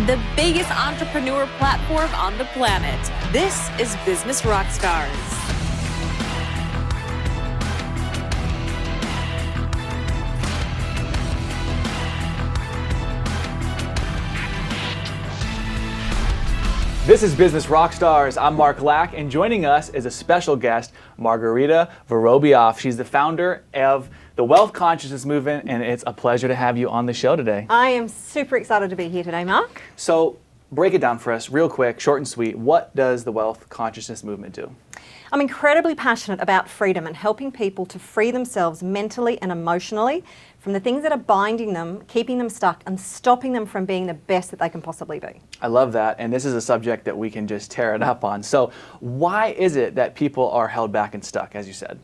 the biggest entrepreneur platform on the planet. This is Business Rockstars. This is Business Rockstars. I'm Mark Lack, and joining us is a special guest, Marguerita Vorobioff. She's the founder of the Wealth Consciousness Movement, and it's a pleasure to have you on the show today. I am super excited to be here today, Mark. So, break it down for us real quick, short and sweet. What does the Wealth Consciousness Movement do? I'm incredibly passionate about freedom and helping people to free themselves mentally and emotionally from the things that are binding them, keeping them stuck, and stopping them from being the best that they can possibly be. I love that, and this is a subject that we can just tear it up on. So, why is it that people are held back and stuck, as you said?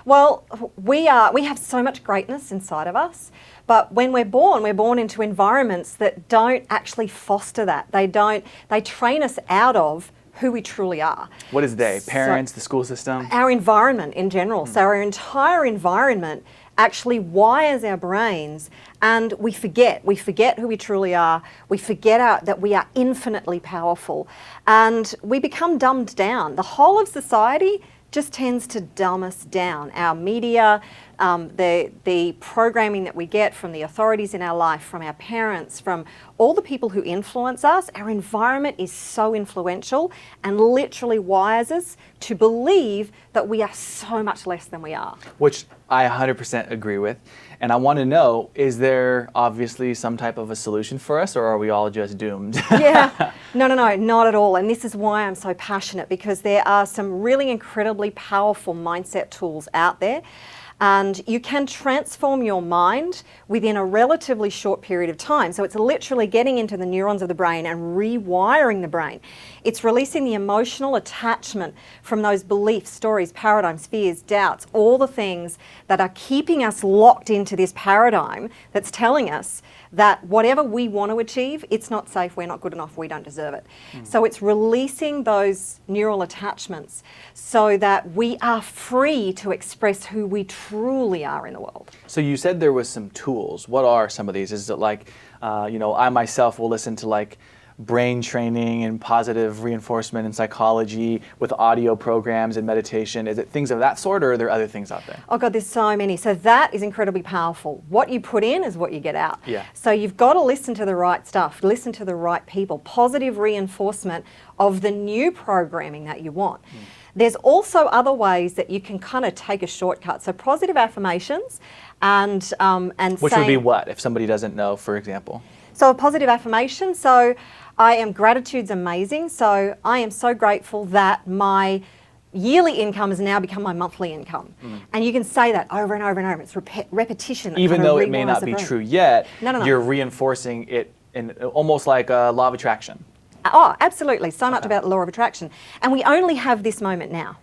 Well, we have so much greatness inside of us, but when we're born into environments that don't actually foster that. They train us out of who we truly are. What is they? Parents, the school system? Our environment in general. So our entire environment actually wires our brains, and we forget who we truly are. We forget that we are infinitely powerful, and we become dumbed down. The whole of society just tends to dumb us down. Our media, the programming that we get from the authorities in our life, from our parents, from all the people who influence us, our environment is so influential and literally wires us to believe that we are so much less than we are. Which I 100% agree with. And I want to know, is there obviously some type of a solution for us, or are we all just doomed? Yeah, no, not at all. And this is why I'm so passionate, because there are some really incredibly powerful mindset tools out there. And you can transform your mind within a relatively short period of time. So it's literally getting into the neurons of the brain and rewiring the brain. It's releasing the emotional attachment from those beliefs, stories, paradigms, fears, doubts, all the things that are keeping us locked into this paradigm that's telling us that whatever we want to achieve, it's not safe, we're not good enough, we don't deserve it. So it's releasing those neural attachments so that we are free to express who we truly are in the world. So you said there was some tools. What are some of these? Is it like, I myself will listen to like brain training and positive reinforcement and psychology with audio programs and meditation? Is it things of that sort, or are there other things out there? Oh God, there's so many. So that is incredibly powerful. What you put in is what you get out. Yeah. So you've got to listen to the right stuff, listen to the right people, positive reinforcement of the new programming that you want. There's also other ways that you can kind of take a shortcut. So positive affirmations and Which would be what, if somebody doesn't know, for example? So a positive affirmation, so gratitude's amazing. So I am so grateful that my yearly income has now become my monthly income. And you can say that over and over and over. It's repetition. Even though it may not be true yet, No. you're reinforcing it in almost like a law of attraction. Oh, absolutely. So much about the law of attraction. And we only have this moment now.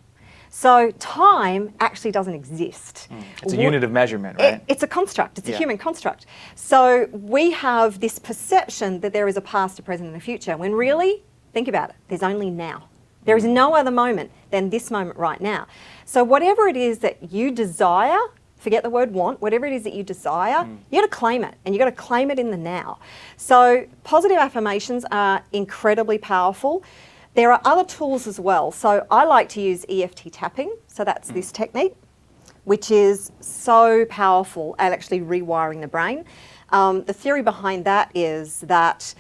So time actually doesn't exist. It's a unit of measurement, right? It's a construct. It's a human construct. So we have this perception that there is a past, a present, and a future, when really, think about it, there's only now. There is no other moment than this moment right now. So whatever it is that you desire, forget the word want, whatever it is that you desire, you got to claim it, and you got to claim it in the now. So positive affirmations are incredibly powerful. There are other tools as well. So I like to use EFT Tapping. So that's this technique, which is so powerful at actually rewiring the brain. The theory behind that is that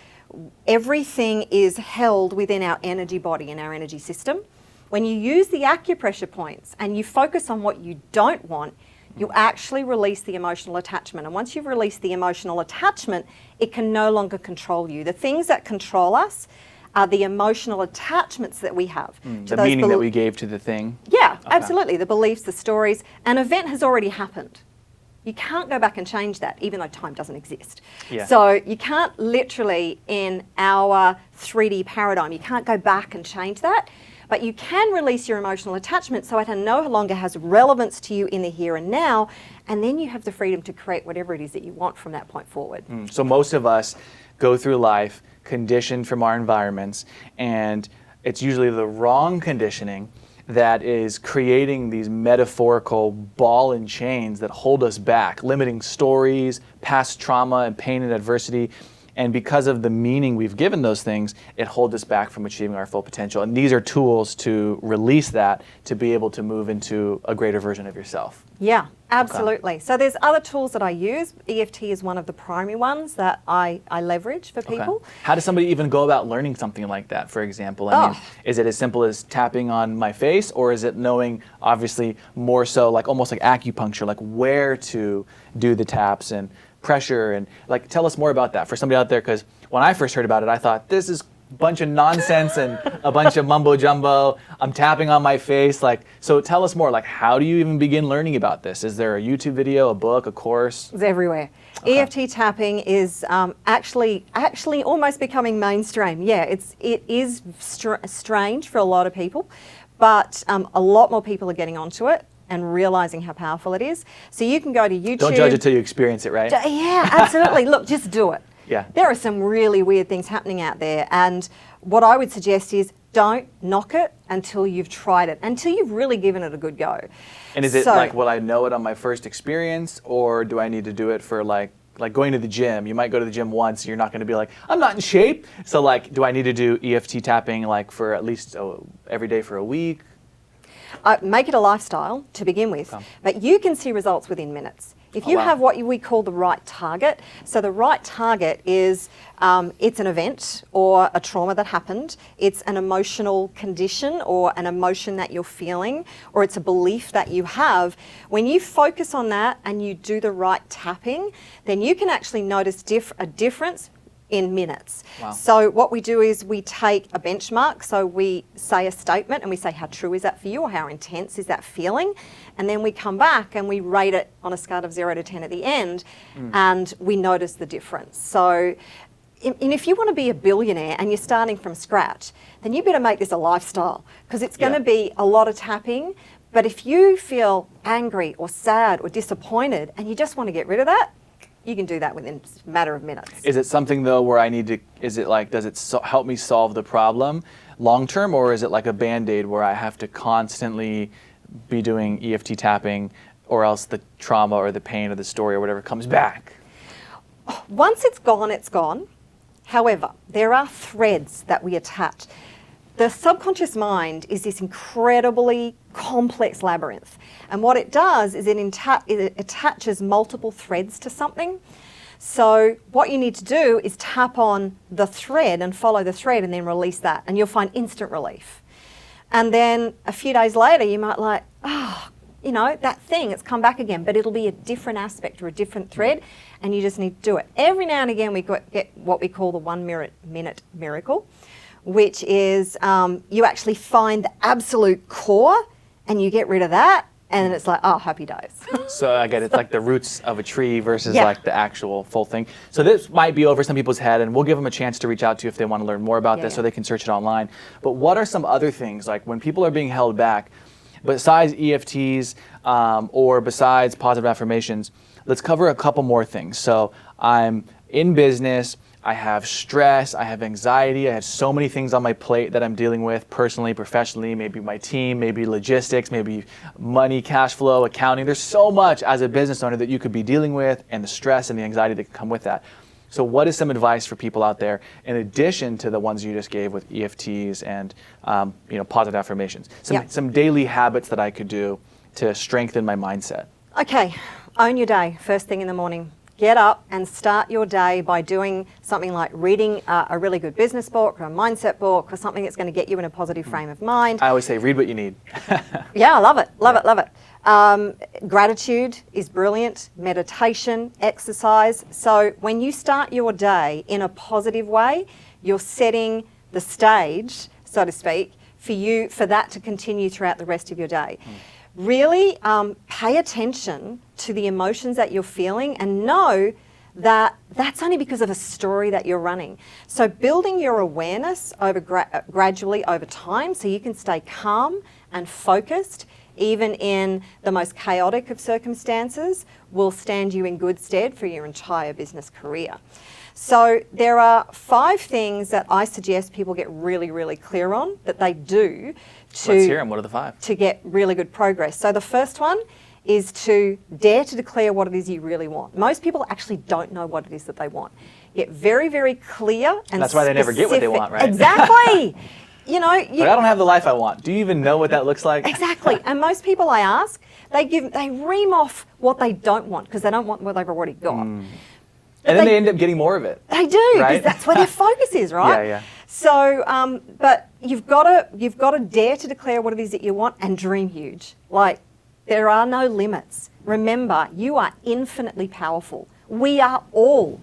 everything is held within our energy body and our energy system. When you use the acupressure points and you focus on what you don't want, you actually release the emotional attachment. And once you've released the emotional attachment, it can no longer control you. The things that control us are the emotional attachments that we have. The meaning that we gave to the thing. Yeah, absolutely. The beliefs, the stories. An event has already happened. You can't go back and change that, even though time doesn't exist. Yeah. So you can't literally, in our 3D paradigm, you can't go back and change that, but you can release your emotional attachment so it no longer has relevance to you in the here and now, and then you have the freedom to create whatever it is that you want from that point forward. So most of us go through life conditioned from our environments, and it's usually the wrong conditioning that is creating these metaphorical ball and chains that hold us back, limiting stories, past trauma and pain and adversity. And because of the meaning we've given those things, it holds us back from achieving our full potential. And these are tools to release that, to be able to move into a greater version of yourself. Yeah, absolutely. So there's other tools that I use. EFT is one of the primary ones that I leverage for people. How does somebody even go about learning something like that, for example? I mean, is it as simple as tapping on my face, or is it knowing, obviously, more so like almost like acupuncture, like where to do the taps and pressure, and like tell us more about that for somebody out there, because when I first heard about it, I thought this is a bunch of nonsense and a bunch of mumbo jumbo. I'm tapping on my face. Like, so tell us more, like how do you even begin learning about this? Is there a YouTube video, a book, a course? It's everywhere. EFT tapping is actually almost becoming mainstream. Yeah, it is strange for a lot of people, but a lot more people are getting onto it and realizing how powerful it is. So you can go to YouTube. Don't judge it till you experience it, right? Yeah, absolutely. Look, just do it. Yeah. There are some really weird things happening out there, and what I would suggest is don't knock it until you've tried it, until you've really given it a good go. And is it like, will I know it on my first experience, or do I need to do it for like going to the gym? You might go to the gym once, you're not going to be like, I'm not in shape. So like, do I need to do EFT tapping like for at least every day for a week? Make it a lifestyle to begin with, but you can see results within minutes. If you have what we call the right target, so the right target is it's an event or a trauma that happened, it's an emotional condition or an emotion that you're feeling, or it's a belief that you have. When you focus on that and you do the right tapping, then you can actually notice a difference in minutes. Wow. So what we do is we take a benchmark, so we say a statement and we say how true is that for you, or how intense is that feeling, and then we come back and we rate it on a scale of 0 to 10 at the end, and we notice the difference. So and if you want to be a billionaire and you're starting from scratch, then you better make this a lifestyle, because it's going to be a lot of tapping. But if you feel angry or sad or disappointed and you just want to get rid of that, you can do that within a matter of minutes. Is it something though where I need to, is it like, does it help me solve the problem long term, or is it like a Band-Aid where I have to constantly be doing EFT tapping, or else the trauma or the pain or the story or whatever comes back? Once it's gone, it's gone. However, there are threads that we attach. The subconscious mind is this incredibly complex labyrinth. And what it does is it attaches multiple threads to something. So what you need to do is tap on the thread and follow the thread and then release that, and you'll find instant relief. And then a few days later, you might like, that thing, it's come back again, but it'll be a different aspect or a different thread, and you just need to do it. Every now and again, we get what we call the 1 minute miracle, which is you actually find the absolute core and you get rid of that, and it's like, oh, happy days. So I get it's like the roots of a tree versus like the actual full thing. So this might be over some people's head, and we'll give them a chance to reach out to you if they want to learn more about this, so they can search it online. But what are some other things, like when people are being held back, besides EFTs or besides positive affirmations? Let's cover a couple more things. So I'm in business, I have stress, I have anxiety, I have so many things on my plate that I'm dealing with personally, professionally, maybe my team, maybe logistics, maybe money, cash flow, accounting. There's so much as a business owner that you could be dealing with, and the stress and the anxiety that can come with that. So what is some advice for people out there, in addition to the ones you just gave with EFTs and positive affirmations? Some daily habits that I could do to strengthen my mindset. Okay, own your day first thing in the morning. Get up and start your day by doing something like reading a really good business book or a mindset book, or something that's going to get you in a positive frame of mind. I always say, read what you need. Yeah, I love it, love it. Gratitude is brilliant, meditation, exercise. So when you start your day in a positive way, you're setting the stage, so to speak, for that to continue throughout the rest of your day. Really pay attention to the emotions that you're feeling, and know that that's only because of a story that you're running. So building your awareness over gradually over time, so you can stay calm and focused even in the most chaotic of circumstances, will stand you in good stead for your entire business career. So there are 5 things that I suggest people get really, really clear on that they do to, let's hear them. What are the 5? To get really good progress. So the first one is to dare to declare what it is you really want. Most people actually don't know what it is that they want. Get very, very clear and That's why they never get what they specific. want, right? Exactly. You know, But I don't have the life I want. Do you even know what that looks like? exactly. And most people I ask, they ream off what they don't want because they don't want what they've already got. And then they end up getting more of it. They do, because right? that's where their focus is, right? Yeah. So, but you've got to dare to declare what it is that you want and dream huge. Like, there are no limits. Remember, you are infinitely powerful. We are all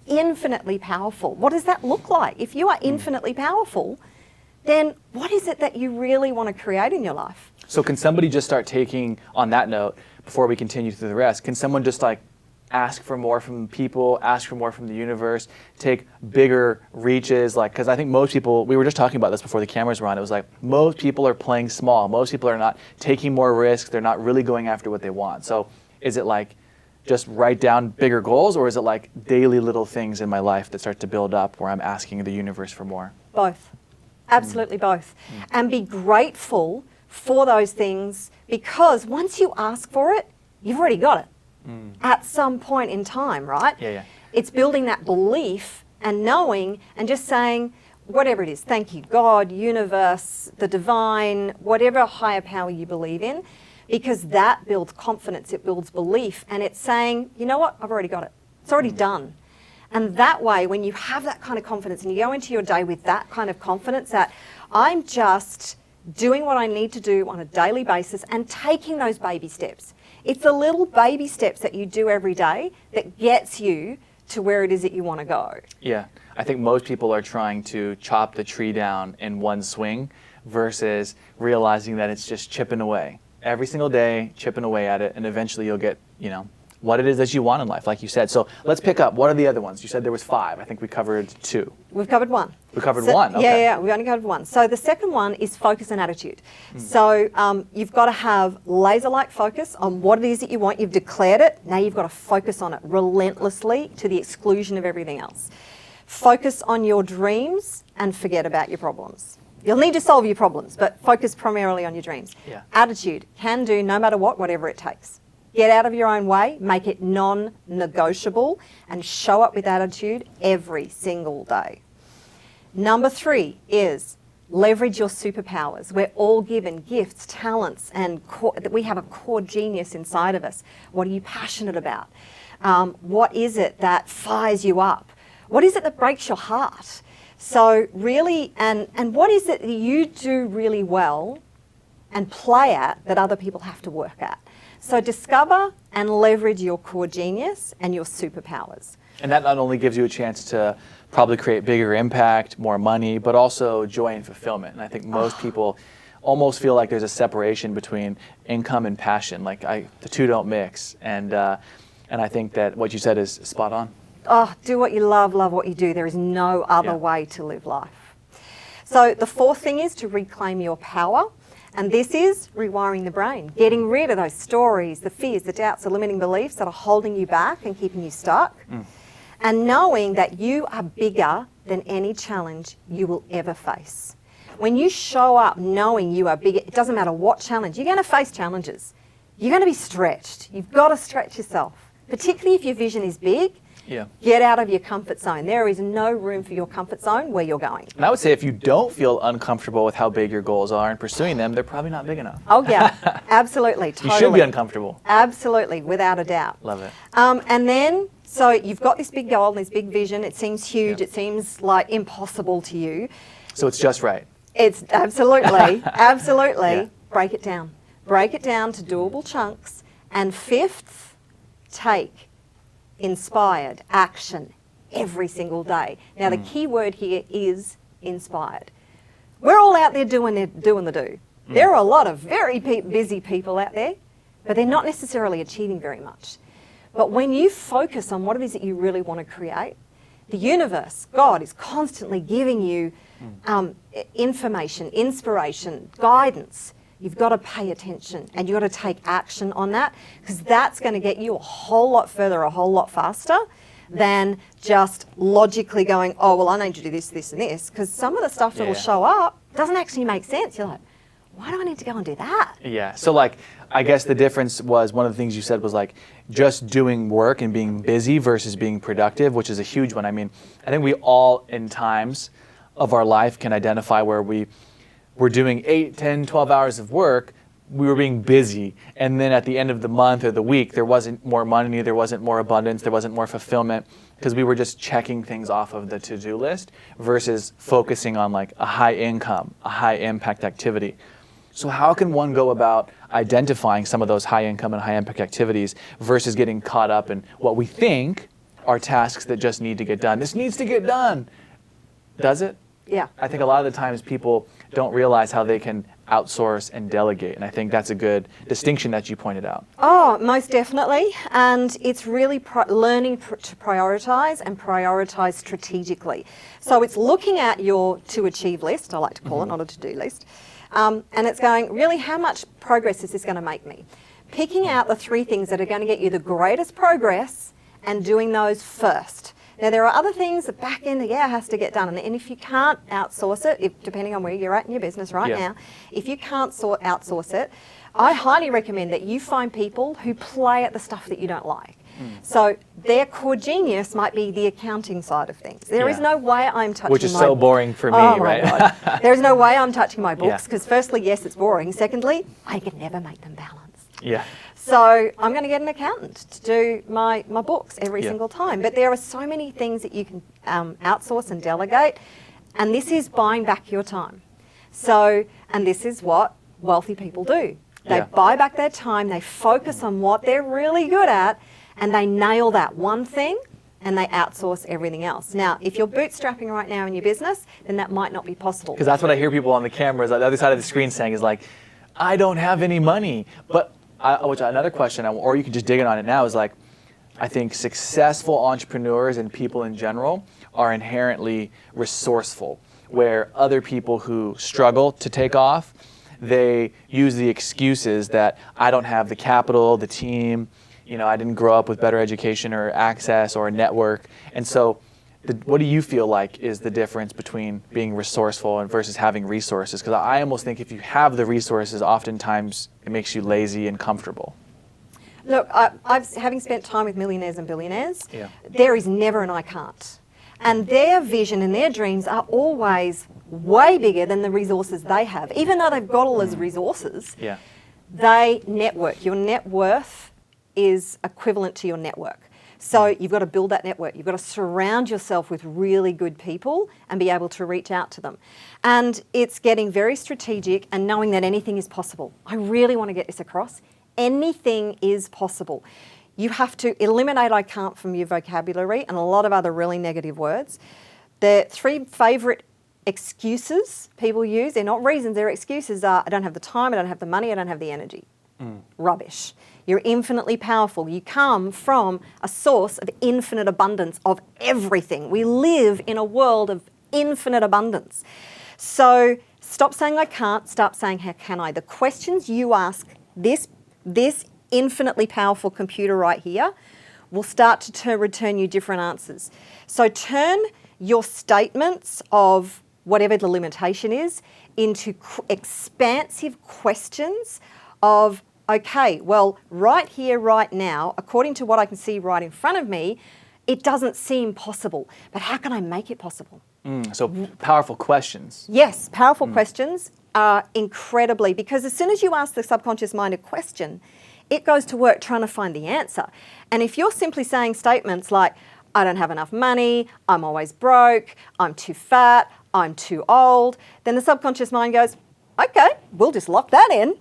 infinitely powerful. What does that look like? If you are infinitely powerful, then what is it that you really want to create in your life? So can somebody just start taking, on that note, before we continue through the rest, can someone just like ask for more from people, ask for more from the universe, take bigger reaches? Like, because I think most people, we were just talking about this before the cameras were on, it was like most people are playing small. Most people are not taking more risks. They're not really going after what they want. So is it like just write down bigger goals, or is it like daily little things in my life that start to build up where I'm asking the universe for more? Both. Absolutely both. And be grateful for those things, because once you ask for it, you've already got it at some point in time, right? Yeah. It's building that belief and knowing and just saying, whatever it is, thank you, God, universe, the divine, whatever higher power you believe in, because that builds confidence, it builds belief, and it's saying, you know what, I've already got it. It's already done. And that way, when you have that kind of confidence and you go into your day with that kind of confidence that I'm just doing what I need to do on a daily basis and taking those baby steps. It's the little baby steps that you do every day that gets you to where it is that you want to go. Yeah, I think most people are trying to chop the tree down in one swing versus realizing that it's just chipping away. Every single day, chipping away at it, and eventually you'll get, you know, what it is that you want in life, like you said. So let's pick up. What are the other ones? You said there was 5. I think we covered 2. We've covered 1. We covered 1. Okay. Yeah, we only covered 1. So the second one is focus and attitude. So you've got to have laser-like focus on what it is that you want. You've declared it. Now you've got to focus on it relentlessly to the exclusion of everything else. Focus on your dreams and forget about your problems. You'll need to solve your problems, but focus primarily on your dreams. Yeah. Attitude, can do no matter what, whatever it takes. Get out of your own way, make it non-negotiable, and show up with attitude every single day. Number 3 is leverage your superpowers. We're all given gifts, talents, and we have a core genius inside of us. What are you passionate about? What is it that fires you up? What is it that breaks your heart? So really, and what is it that you do really well and play at that other people have to work at? So discover and leverage your core genius and your superpowers. And that not only gives you a chance to probably create bigger impact, more money, but also joy and fulfillment. And I think most people almost feel like there's a separation between income and passion. Like the two don't mix. And I think that what you said is spot on. Oh, do what you love, love what you do. There is no other way to live life. So the 4th thing is to reclaim your power. And this is rewiring the brain, getting rid of those stories, the fears, the doubts, the limiting beliefs that are holding you back and keeping you stuck. And knowing that you are bigger than any challenge you will ever face. When you show up knowing you are bigger, it doesn't matter what challenge, you're going to face challenges. You're going to be stretched. You've got to stretch yourself, particularly if your vision is big. Yeah. Get out of your comfort zone. There is no room for your comfort zone where you're going. And I would say if you don't feel uncomfortable with how big your goals are and pursuing them, they're probably not big enough. Oh yeah, absolutely, totally. You should be uncomfortable. Absolutely, without a doubt. Love it. And then, so you've got this big goal and this big vision. It seems huge. It seems like impossible to you. So it's just right. It's absolutely, absolutely. Yeah. Break it down. Break it down to doable chunks. And 5th, take inspired action every single day. Now, the key word here is inspired. We're all out there doing the do. There are a lot of very busy people out there, but they're not necessarily achieving very much. But when you focus on what it is that you really want to create, the universe, God, is constantly giving you information, inspiration, guidance. You've got to pay attention and you've got to take action on that, because that's going to get you a whole lot further, a whole lot faster than just logically going, oh, well, I need to do this, this, and this, because some of the stuff that will show up doesn't actually make sense. You're like, why do I need to go and do that? Yeah. So like, I guess the difference was, one of the things you said was like just doing work and being busy versus being productive, which is a huge one. I mean, I think we all in times of our life can identify where we were doing 8, 10, 12 hours of work. We were being busy, and then at the end of the month or the week, there wasn't more money, there wasn't more abundance, there wasn't more fulfillment, because we were just checking things off of the to-do list versus focusing on like a high income, a high impact activity. So how can one go about identifying some of those high income and high impact activities versus getting caught up in what we think are tasks that just need to get done? This needs to get done. Does it? Yeah. I think a lot of the times people don't realize how they can outsource and delegate, and I think that's a good distinction that you pointed out. Oh, most definitely. And it's really learning to prioritize and prioritize strategically. So it's looking at your to achieve list, I like to call it, not a to-do list. And it's going, really, how much progress is this going to make me? Picking out the 3 things that are going to get you the greatest progress and doing those first. Now, there are other things, the back end, has to get done. And if you can't outsource it, depending on where you're at in your business right now, if you can't outsource it, I highly recommend that you find people who play at the stuff that you don't like. So their core genius might be the accounting side of things. There is no way I'm touching Which is so boring for me, right? God. There's no way I'm touching my books because firstly, yes, it's boring. Secondly, I can never make them balance. Yeah. So I'm going to get an accountant to do my books every single time. But there are so many things that you can outsource and delegate. And this is buying back your time. So, and this is what wealthy people do. They buy back their time, they focus on what they're really good at, and they nail that one thing and they outsource everything else. Now, if you're bootstrapping right now in your business, then that might not be possible. Because that's what I hear people on the cameras, on the other side of the screen saying is like, I don't have any money. But which another question, or you can just dig in on it now, is like, I think successful entrepreneurs and people in general are inherently resourceful, where other people who struggle to take off, they use the excuses that I don't have the capital, the team, I didn't grow up with better education or access or a network. And so what do you feel like is the difference between being resourceful and versus having resources? Because I almost think if you have the resources, oftentimes it makes you lazy and comfortable. Look, having spent time with millionaires and billionaires, there is never an I can't. And their vision and their dreams are always way bigger than the resources they have. Even though they've got all those resources, they network. Your net worth is equivalent to your network. So you've got to build that network. You've got to surround yourself with really good people and be able to reach out to them. And it's getting very strategic and knowing that anything is possible. I really want to get this across. Anything is possible. You have to eliminate I can't from your vocabulary and a lot of other really negative words. The 3 favourite excuses people use, they're not reasons, they're excuses, are I don't have the time, I don't have the money, I don't have the energy. Rubbish. You're infinitely powerful. You come from a source of infinite abundance of everything. We live in a world of infinite abundance. So stop saying I can't, start saying how can I. The questions you ask this infinitely powerful computer right here will start to return you different answers. So turn your statements of whatever the limitation is into expansive questions of, okay, well, right here, right now, according to what I can see right in front of me, it doesn't seem possible. But how can I make it possible? So powerful questions. Yes, powerful questions are incredibly, because as soon as you ask the subconscious mind a question, it goes to work trying to find the answer. And if you're simply saying statements like, I don't have enough money, I'm always broke, I'm too fat, I'm too old, then the subconscious mind goes, okay, we'll just lock that in.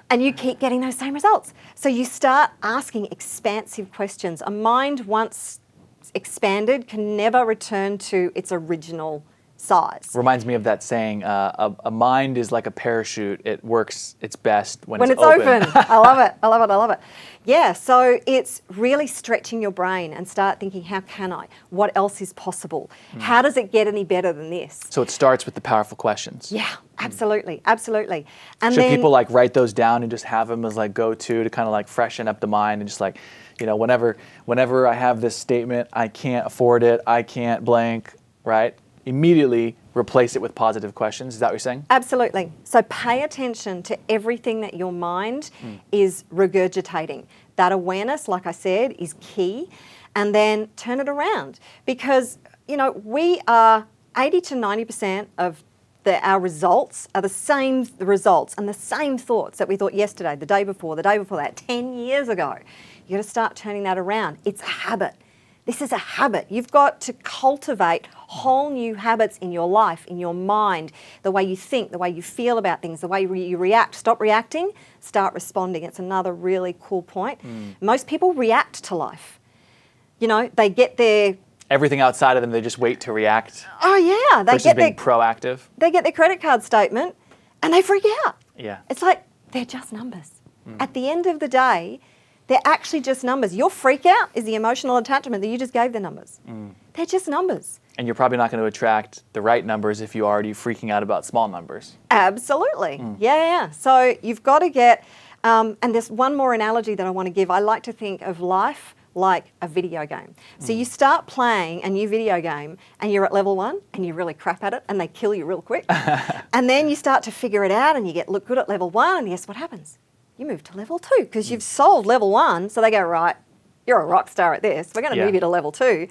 And you keep getting those same results. So you start asking expansive questions. A mind once expanded can never return to its original size. Reminds me of that saying, a mind is like a parachute. It works its best when it's open. I love it. I love it. I love it. Yeah, so it's really stretching your brain and start thinking, how can I? What else is possible? How does it get any better than this? So it starts with the powerful questions. Yeah, absolutely. Absolutely. And Should then people like write those down and just have them as like go-to to kind of like freshen up the mind and just like, whenever I have this statement, I can't afford it, I can't blank, right? Immediately replace it with positive questions. Is that what you're saying? Absolutely. So pay attention to everything that your mind is regurgitating. That awareness, like I said, is key. And then turn it around. Because, we are 80 to 90% of our results are the same results and the same thoughts that we thought yesterday, the day before that, 10 years ago. You got to start turning that around. It's a habit. This is a habit. You've got to cultivate whole new habits in your life, in your mind, the way you think, the way you feel about things, the way you react. Stop reacting, start responding. It's another really cool point. Most people react to life. They get their... Everything outside of them, they just wait to react. Oh, yeah. They versus get being proactive. They get their credit card statement and they freak out. Yeah. It's like, they're just numbers. At the end of the day, they're actually just numbers. Your freak out is the emotional attachment that you just gave the numbers. They're just numbers. And you're probably not going to attract the right numbers if you're already freaking out about small numbers. Absolutely. Yeah. So you've got to get, and there's one more analogy that I want to give. I like to think of life like a video game. So you start playing a new video game and you're at level 1 and you're really crap at it and they kill you real quick. And then you start to figure it out and you look good at level 1 and guess what happens? You move to level 2 because you've solved level 1. So they go, right, you're a rock star at this. We're going to move you to level 2.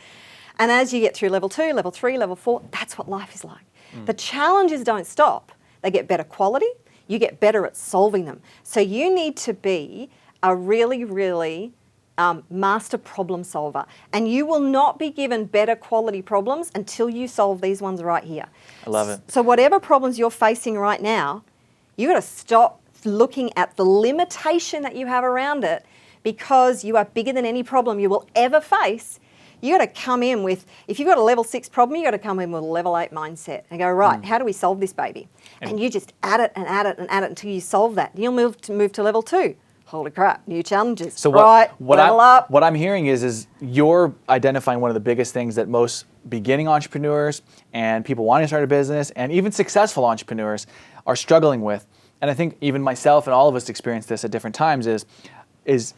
And as you get through level 2, level 3, level 4, that's what life is like. The challenges don't stop. They get better quality. You get better at solving them. So you need to be a really, really master problem solver. And you will not be given better quality problems until you solve these ones right here. I love it. So whatever problems you're facing right now, you've got to stop looking at the limitation that you have around it because you are bigger than any problem you will ever face. You got to come in with, if you've got a level 6 problem, you got to come in with a level 8 mindset and go, right, how do we solve this baby? And you just add it and add it and add it until you solve that. You'll move to level 2. Holy crap, new challenges. So level up. What I'm hearing is you're identifying one of the biggest things that most beginning entrepreneurs and people wanting to start a business and even successful entrepreneurs are struggling with. And I think even myself and all of us experience this at different times is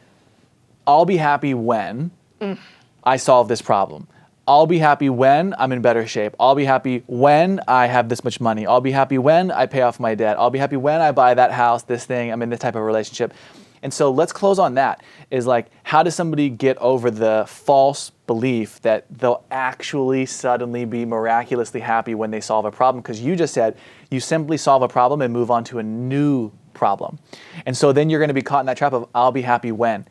I'll be happy when I solve this problem. I'll be happy when I'm in better shape. I'll be happy when I have this much money. I'll be happy when I pay off my debt. I'll be happy when I buy that house, this thing, I'm in this type of relationship. And so let's close on that, is like, how does somebody get over the false belief that they'll actually suddenly be miraculously happy when they solve a problem? Because you just said you simply solve a problem and move on to a new problem. And so then you're going to be caught in that trap of I'll be happy when,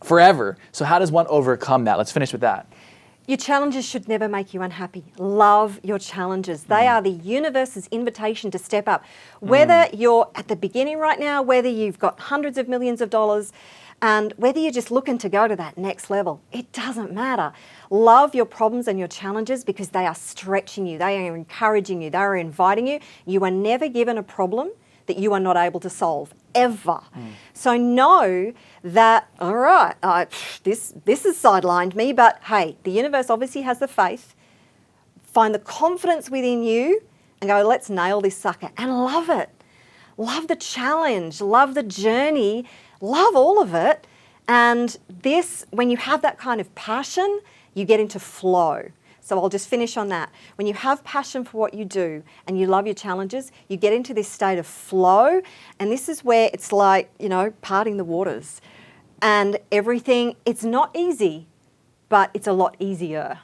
forever. So how does one overcome that? Let's finish with that. Your challenges should never make you unhappy. Love your challenges. They are the universe's invitation to step up. Whether you're at the beginning right now, whether you've got hundreds of millions of dollars, and whether you're just looking to go to that next level, it doesn't matter. Love your problems and your challenges because they are stretching you. They are encouraging you. They are inviting you. You are never given a problem that you are not able to solve, ever. So know that, all right, this has sidelined me, but hey, the universe obviously has the faith. Find the confidence within you and go, let's nail this sucker, and love it. Love the challenge, love the journey, love all of it. And this, when you have that kind of passion, you get into flow. So I'll just finish on that. When you have passion for what you do and you love your challenges, you get into this state of flow. And this is where it's like, parting the waters. And everything, it's not easy, but it's a lot easier.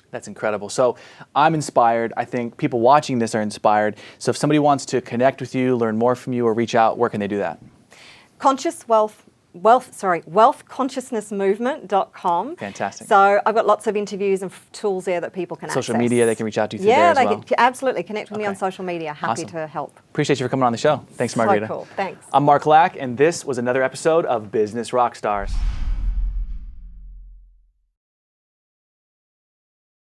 That's incredible. So I'm inspired. I think people watching this are inspired. So if somebody wants to connect with you, learn more from you, or reach out, where can they do that? wealthconsciousnessmovement.com. Fantastic. So I've got lots of interviews and tools there that people can access. Social media, they can reach out to you through there as well. Yeah, absolutely. Connect with me on social media. Happy Awesome. to help. Appreciate you for coming on the show. Thanks, Marguerita. So cool. Thanks. I'm Mark Lack, and this was another episode of Business Rockstars.